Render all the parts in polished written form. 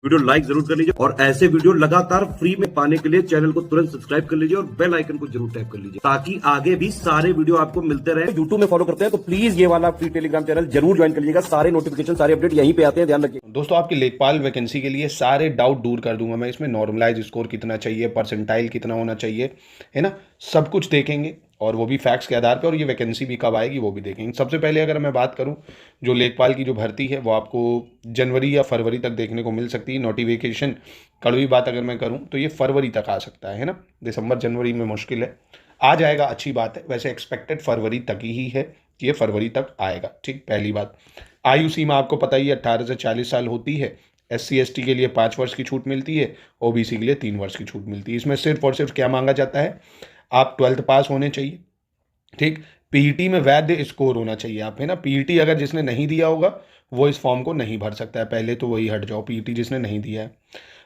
Video like जरूर कर लीजिए और ऐसे वीडियो लगातार फ्री में पाने के लिए चैनल को तुरंत सब्सक्राइब कर लीजिए और बेल आइकन को जरूर टैप कर लीजिए ताकि आगे भी सारे वीडियो आपको मिलते रहे। यूट्यूब में फॉलो करते हैं तो प्लीज ये वाला फ्री टेलीग्राम चैनल जरूर ज्वाइन कर लीजिएगा। सारे नोटिफिकेशन सारे अपडेट यहीं पे आते हैं, ध्यान रखिए। दोस्तों आपकी लेखपाल वैकेंसी के लिए सारे डाउट दूर कर दूंगा मैं। इसमें नॉर्मलाइज स्कोर कितना चाहिए, परसेंटाइल कितना होना चाहिए, है ना, सब कुछ देखेंगे और वो भी फैक्ट्स के आधार पे। और ये वैकेंसी भी कब आएगी वो भी देखेंगे। सबसे पहले अगर मैं बात करूं, जो लेखपाल की जो भर्ती है वो आपको जनवरी या फरवरी तक देखने को मिल सकती है। नोटिफिकेशन कड़वी बात अगर मैं करूं तो ये फरवरी तक आ सकता है ना, दिसंबर जनवरी में मुश्किल है, आ जाएगा, अच्छी बात है। वैसे एक्सपेक्टेड फरवरी तक ही है कि ये फरवरी तक आएगा। ठीक, पहली बात। आयु सीमा आपको पता ही है 18 से 40 साल होती है। SC ST के लिए 5 वर्ष की छूट मिलती है, OBC के लिए 3 वर्ष की छूट मिलती है। इसमें सिर्फ और सिर्फ क्या मांगा जाता है, आप 12th पास होने चाहिए। ठीक, PET में वैध स्कोर होना चाहिए आप, है ना। PET अगर जिसने नहीं दिया होगा वो इस फॉर्म को नहीं भर सकता है, पहले तो वही हट जाओ, PET जिसने नहीं दिया है।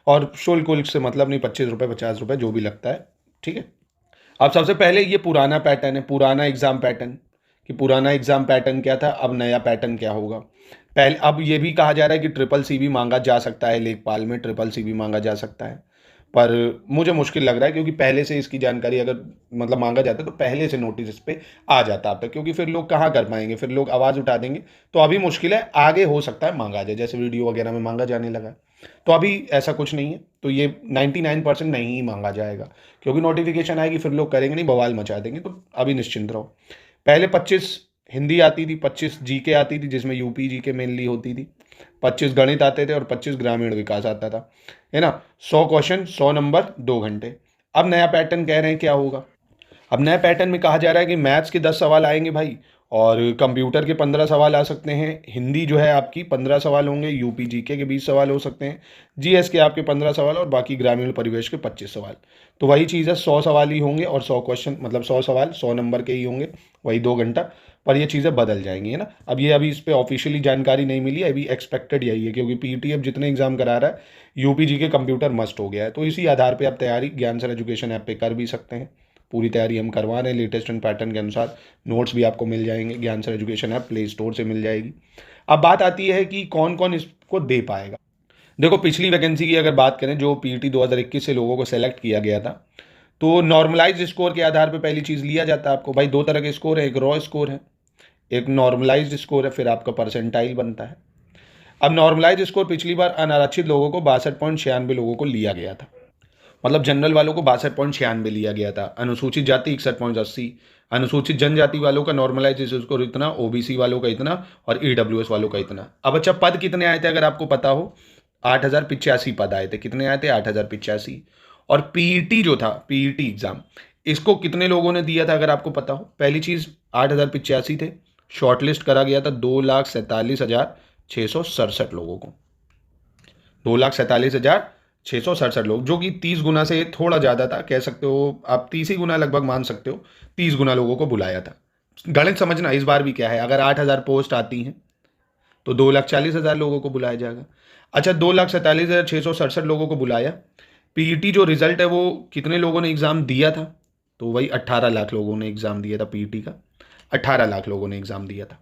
और शुल्क उल्क से मतलब नहीं, 25 रुपये 50 रुपये जो भी लगता है, ठीक है। अब सबसे पहले ये पुराना पैटर्न है, पुराना एग्जाम पैटर्न, कि पुराना एग्जाम पैटर्न क्या था, अब नया पैटर्न क्या होगा। पहले अब ये भी कहा जा रहा है कि CCC भी मांगा जा सकता है, लेखपाल में CCC भी मांगा जा सकता है, पर मुझे मुश्किल लग रहा है क्योंकि पहले से इसकी जानकारी अगर मतलब मांगा जाता तो पहले से नोटिस इस पे आ जाता अब तक, क्योंकि फिर लोग कहाँ कर पाएंगे, फिर लोग आवाज़ उठा देंगे। तो अभी मुश्किल है, आगे हो सकता है मांगा जाए, जैसे वीडियो वगैरह में मांगा जाने लगा है। तो अभी ऐसा कुछ नहीं है, तो ये 99% नहीं ही मांगा जाएगा, क्योंकि नोटिफिकेशन आएगी फिर लोग करेंगे नहीं, बवाल मचा देंगे। तो अभी निश्चिंत रहो। पहले 25 हिंदी आती थी, 25 GK आती थी जिसमें UP GK मेनली होती थी, 25 गणित आते थे और 25 ग्रामीण विकास आता था, है ना। 100 क्वेश्चन 100 नंबर 2 घंटे। अब नया पैटर्न कह रहे हैं क्या होगा। अब नए पैटर्न में कहा जा रहा है कि मैथ्स के 10 सवाल आएंगे भाई, और कंप्यूटर के 15 सवाल आ सकते हैं। हिंदी जो है आपकी 15 सवाल होंगे, UP GK के 20 सवाल हो सकते हैं, GS के आपके 15 सवाल और बाकी ग्रामीण परिवेश के 25 सवाल। तो वही चीज़ है, 100 सवाल ही होंगे और 100 क्वेश्चन मतलब 100 सवाल 100 नंबर के ही होंगे, वही 2 घंटा। पर ये चीज़ें बदल जाएंगी, है ना। अब ये अभी इस पर ऑफिशियली जानकारी नहीं मिली है, अभी एक्सपेक्टेड यही है, क्योंकि PET अब जितने एग्जाम करा रहा है UP GK कंप्यूटर मस्ट हो गया है। तो इसी आधार पर आप तैयारी ज्ञान सर एजुकेशन ऐप पे कर भी सकते हैं। पूरी तैयारी हम करवा रहे हैं लेटेस्ट एंड पैटर्न के अनुसार। नोट्स भी आपको मिल जाएंगे, ज्ञान sir education app play store से मिल जाएगी। अब बात आती है कि कौन कौन इसको दे पाएगा। देखो, पिछली वैकेंसी की अगर बात करें, जो PET 2021 से लोगों को सेलेक्ट किया गया था, तो नॉर्मलाइज स्कोर के आधार पर पहली चीज़ लिया जाता है आपको। भाई 2 तरह के स्कोर है, एक रॉ स्कोर है, एक नॉर्मलाइज्ड स्कोर है, फिर आपका परसेंटाइल बनता है। अब नॉर्मलाइज स्कोर पिछली बार अनारक्षित लोगों को 62.96 लोगों को लिया गया था, मतलब जनरल वालों को 62.96 लिया गया था, अनुसूचित जाति 61.80, अनुसूचित जनजाति वालों का नॉर्मलाइज स्कोर इतना, OBC वालों का इतना और EWS वालों का इतना। अब अच्छा, पद कितने आए थे अगर आपको पता हो, 8085 पद आए थे। कितने आए थे, 8085। और PET जो था, PET एग्जाम, इसको कितने लोगों ने दिया था अगर आपको पता हो। पहली चीज़ 8085 थे, शॉर्टलिस्ट करा गया था 2,47,667 लोगों को, 2,47,667 लोग, जो कि 30 गुना से थोड़ा ज़्यादा था, कह सकते हो आप 30 ही गुना लगभग मान सकते हो, 30 गुना लोगों को बुलाया था। गणित समझना इस बार भी क्या है, अगर 8,000 पोस्ट आती हैं तो 2,40,000 लोगों को बुलाया जाएगा। अच्छा, 2,47,667 लोगों को बुलाया। PET जो रिजल्ट है वो कितने लोगों ने एग्ज़ाम दिया था, तो वही 18 लाख लोगों ने एग्ज़ाम दिया था। PET का 18 लाख लोगों ने एग्ज़ाम दिया था।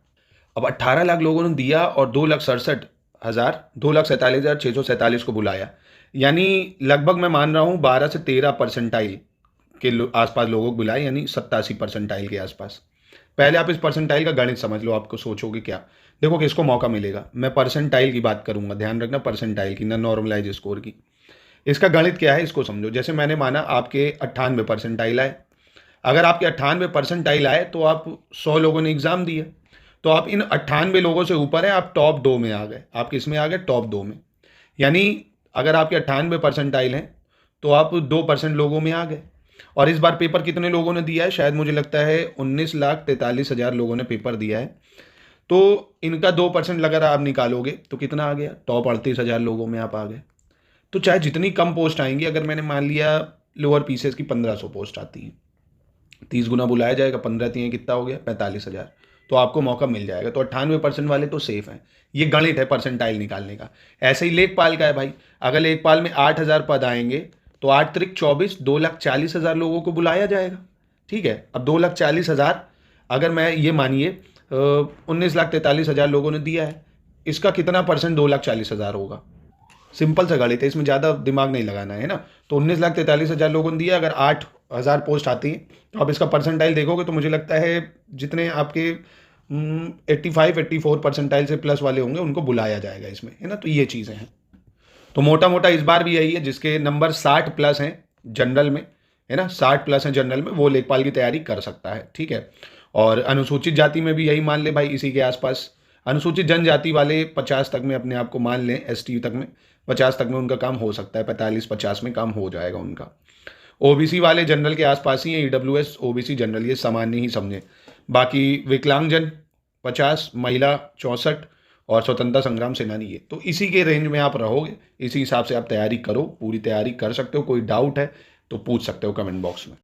अब 18 लाख लोगों ने दिया और 2,47,647 को बुलाया, यानी लगभग मैं मान रहा हूँ 12 से 13 परसेंटाइल के आसपास लोगों को बुलाए, यानी 87 परसेंटाइल के आसपास। पहले आप इस परसेंटाइल का गणित समझ लो, आपको सोचोगे क्या। देखो किसको मौका मिलेगा, मैं परसेंटाइल की बात करूंगा, ध्यान रखना, परसेंटाइल की, ना नॉर्मलाइज स्कोर की। इसका गणित क्या है इसको समझो। जैसे मैंने माना आपके 98 परसेंटाइल आए, अगर आपके 98 परसेंटाइल आए तो आप 100 लोगों ने एग्जाम दिया, तो आप इन 98 लोगों से ऊपर हैं, आप टॉप 2 में आ गए। आप किस में आ गए, टॉप 2 में। यानी अगर आपके 98 परसेंटाइल हैं तो आप 2% लोगों में आ गए। और इस बार पेपर कितने लोगों ने दिया है, शायद मुझे लगता है 19,43,000 लोगों ने पेपर दिया है। तो इनका 2% अगर आप निकालोगे तो कितना आ गया, टॉप 38,000 लोगों में आप आ गए। तो चाहे जितनी कम पोस्ट आएंगी, अगर मैंने मान लिया लोअर पीसेस की 1500 पोस्ट आती हैं, 30 गुना बुलाया जाएगा, 15 3 कितना हो गया, 45,000, तो आपको मौका मिल जाएगा। तो 98% वाले तो सेफ हैं। ये गणित है परसेंटाइल निकालने का। ऐसे ही लेखपाल का है भाई, अगर लेखपाल में 8,000 पद आएंगे तो 8 त्रिक 24, 2,40,000 लोगों को बुलाया जाएगा। ठीक है, अब 2,40,000 अगर मैं ये मानिए 19,43,000 लोगों ने दिया है, इसका कितना परसेंट 2,40,000 होगा, सिंपल सा गणित है, इसमें ज़्यादा दिमाग नहीं लगाना है ना। तो 19,43,000 लोगों ने दिया, अगर 8,000 पोस्ट आती हैं तो आप इसका परसेंटाइल देखोगे तो मुझे लगता है जितने आपके 85-84 परसेंटाइल से प्लस वाले होंगे उनको बुलाया जाएगा इसमें, है ना। तो ये चीज़ें हैं। तो मोटा मोटा इस बार भी यही है, जिसके नंबर 60 प्लस हैं जनरल में, है ना, 60 प्लस हैं जनरल में, वो लेखपाल की तैयारी कर सकता है, ठीक है। और अनुसूचित जाति में भी यही मान ले भाई, इसी के आसपास। अनुसूचित जनजाति वाले 50 तक में अपने आप को मान लें, एसटी तक में 50 तक में उनका काम हो सकता है, 45-50 में काम हो जाएगा उनका। ओबीसी वाले जनरल के आसपास ही है, ईडब्ल्यूएस ओबीसी जनरल ये सामान्य ही समझे। बाकी विकलांगजन 50, महिला 64 और स्वतंत्रता संग्राम सेनानी ये। तो इसी के रेंज में आप रहोगे, इसी हिसाब से आप तैयारी करो, पूरी तैयारी कर सकते हो। कोई डाउट है तो पूछ सकते हो कमेंट बॉक्स में।